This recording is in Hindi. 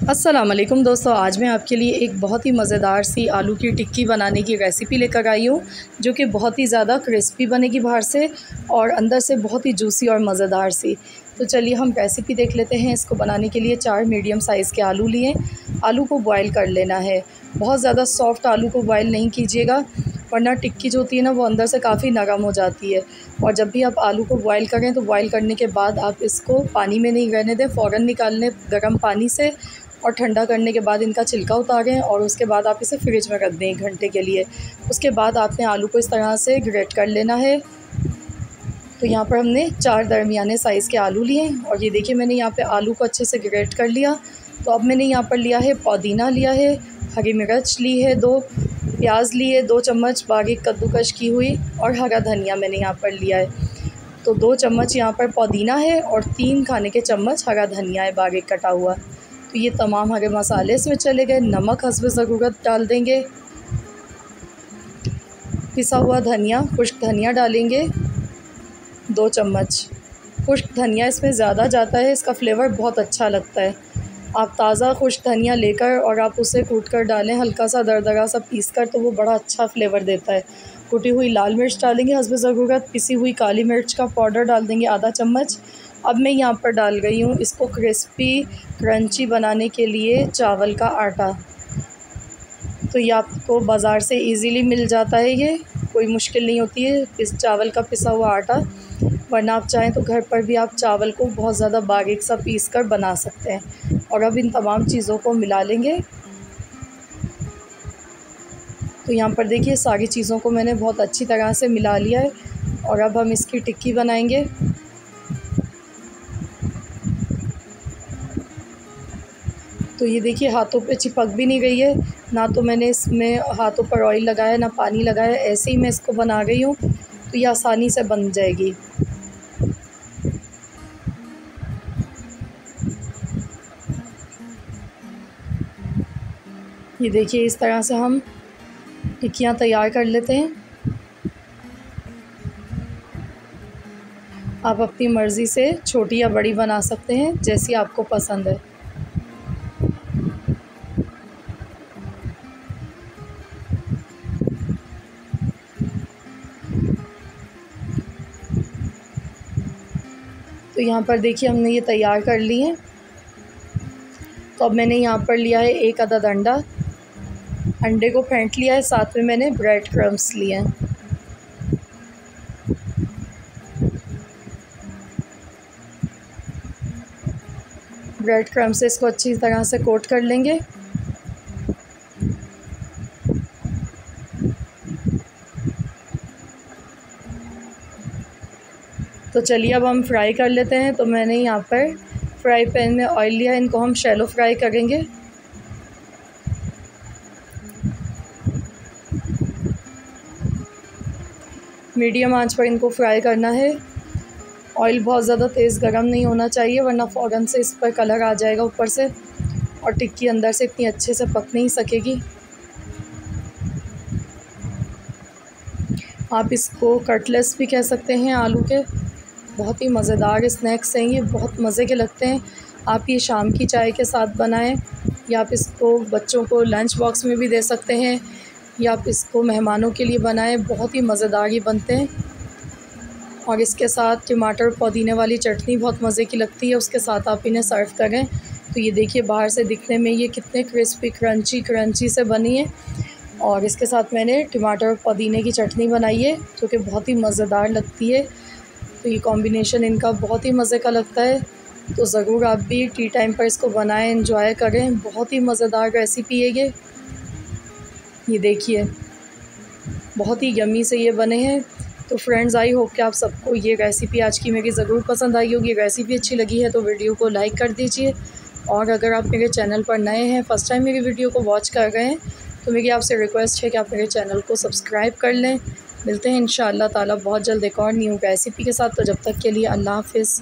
अस्सलाम वालेकुम दोस्तों, आज मैं आपके लिए एक बहुत ही मज़ेदार सी आलू की टिक्की बनाने की रेसिपी लेकर आई हूँ, जो कि बहुत ही ज़्यादा क्रिस्पी बनेगी बाहर से और अंदर से बहुत ही जूसी और मज़ेदार सी। तो चलिए हम रेसिपी देख लेते हैं। इसको बनाने के लिए 4 मीडियम साइज़ के आलू लिए। आलू को बॉयल कर लेना है। बहुत ज़्यादा सॉफ्ट आलू को बॉयल नहीं कीजिएगा, वरना टिक्की जो होती है ना वो अंदर से काफ़ी नरम हो जाती है। और जब भी आप आलू को बॉयल करें तो बॉयल करने के बाद आप इसको पानी में नहीं रहने दें, फ़ौरन निकाल लें गर्म पानी से और ठंडा करने के बाद इनका छिलका उतारें और उसके बाद आप इसे फ्रिज में रख दें 1 घंटे के लिए। उसके बाद आपने आलू को इस तरह से ग्रेट कर लेना है। तो यहाँ पर हमने 4 दरमियाने साइज़ के आलू लिए और ये देखिए मैंने यहाँ पे आलू को अच्छे से ग्रेट कर लिया। तो अब मैंने यहाँ पर लिया है पुदीना, लिया है हरी मिर्च, ली है 2 प्याज, लिए 2 चम्मच बारीक कद्दूकश की हुई और हरा धनिया मैंने यहाँ पर लिया है। तो 2 चम्मच यहाँ पर पुदीना है और 3 खाने के चम्मच हरा धनिया है बारीक कटा हुआ। तो ये तमाम हरे मसाले इसमें चले गए। नमक हस्ब ज़रूरत डाल देंगे। पिसा हुआ धनिया, खुश्क धनिया डालेंगे 2 चम्मच। खुश्क धनिया इसमें ज़्यादा जाता है, इसका फ्लेवर बहुत अच्छा लगता है। आप ताज़ा खुश्क धनिया लेकर और आप उसे कूट कर डालें, हल्का सा दरदरा सा पीस कर, तो वो बड़ा अच्छा फ्लेवर देता है। कुटी हुई लाल मिर्च डालेंगे हस्ब ज़रूरत। पिसी हुई काली मिर्च का पाउडर डाल देंगे आधा चम्मच। अब मैं यहाँ पर डाल गई हूँ इसको क्रिस्पी क्रंची बनाने के लिए चावल का आटा। तो ये आपको बाज़ार से इजीली मिल जाता है, ये कोई मुश्किल नहीं होती है इस चावल का पिसा हुआ आटा। वरना आप चाहें तो घर पर भी आप चावल को बहुत ज़्यादा बारीक सा पीस कर बना सकते हैं। और अब इन तमाम चीज़ों को मिला लेंगे। तो यहाँ पर देखिए सारी चीज़ों को मैंने बहुत अच्छी तरह से मिला लिया है और अब हम इसकी टिक्की बनाएंगे। तो ये देखिए हाथों पे चिपक भी नहीं गई है, ना तो मैंने इसमें हाथों पर ऑयल लगाया ना पानी लगाया, ऐसे ही मैं इसको बना गई हूँ। तो ये आसानी से बन जाएगी। ये देखिए इस तरह से हम टिक्कियाँ तैयार कर लेते हैं। आप अपनी मर्ज़ी से छोटी या बड़ी बना सकते हैं, जैसी आपको पसंद है। तो यहाँ पर देखिए हमने ये तैयार कर ली है। तो अब मैंने यहाँ पर लिया है 1 अदद अंडा। अंडे को फेंट लिया है, साथ में मैंने ब्रेड क्रम्स लिए हैं। ब्रेड क्रम्स से इसको अच्छी तरह से कोट कर लेंगे। तो चलिए अब हम फ्राई कर लेते हैं। तो मैंने यहाँ पर फ्राई पैन में ऑयल लिया, इनको हम शैलो फ्राई करेंगे। मीडियम आंच पर इनको फ्राई करना है। ऑयल बहुत ज़्यादा तेज़ गरम नहीं होना चाहिए, वरना फ़ौरन से इस पर कलर आ जाएगा ऊपर से और टिक्की अंदर से इतनी अच्छे से पक नहीं सकेगी। आप इसको कटलेट्स भी कह सकते हैं आलू के। बहुत ही मज़ेदार स्नैक्स हैं ये, बहुत मज़े के लगते हैं। आप ये शाम की चाय के साथ बनाएं या आप इसको बच्चों को लंच बॉक्स में भी दे सकते हैं या आप इसको मेहमानों के लिए बनाएं, बहुत ही मज़ेदार ये बनते हैं। और इसके साथ टमाटर पुदीने वाली चटनी बहुत मज़े की लगती है, उसके साथ आप इन्हें सर्व करें। तो ये देखिए बाहर से दिखने में ये कितने क्रिस्पी क्रंची से बनी है। और इसके साथ मैंने टमाटर और पुदीने की चटनी बनाई है, जो कि बहुत ही मज़ेदार लगती है। तो ये कॉम्बिनेशन इनका बहुत ही मज़े का लगता है। तो ज़रूर आप भी टी टाइम पर इसको बनाएं, एंजॉय करें। बहुत ही मज़ेदार रेसिपी है ये। ये देखिए बहुत ही यम्मी से ये बने हैं। तो फ्रेंड्स, आई होप कि आप सबको ये रेसिपी आज की मेरी ज़रूर पसंद आई होगी। रेसिपी अच्छी लगी है तो वीडियो को लाइक कर दीजिए। और अगर आप मेरे चैनल पर नए हैं, फ़र्स्ट टाइम मेरी वीडियो को वॉच कर रहे हैं, तो मेरी आपसे रिक्वेस्ट है कि आप मेरे चैनल को सब्सक्राइब कर लें। मिलते हैं इंशाअल्लाह ताला बहुत जल्द एक और न्यू रेसिपी के साथ। तो जब तक के लिए अल्लाह हाफ़िज़।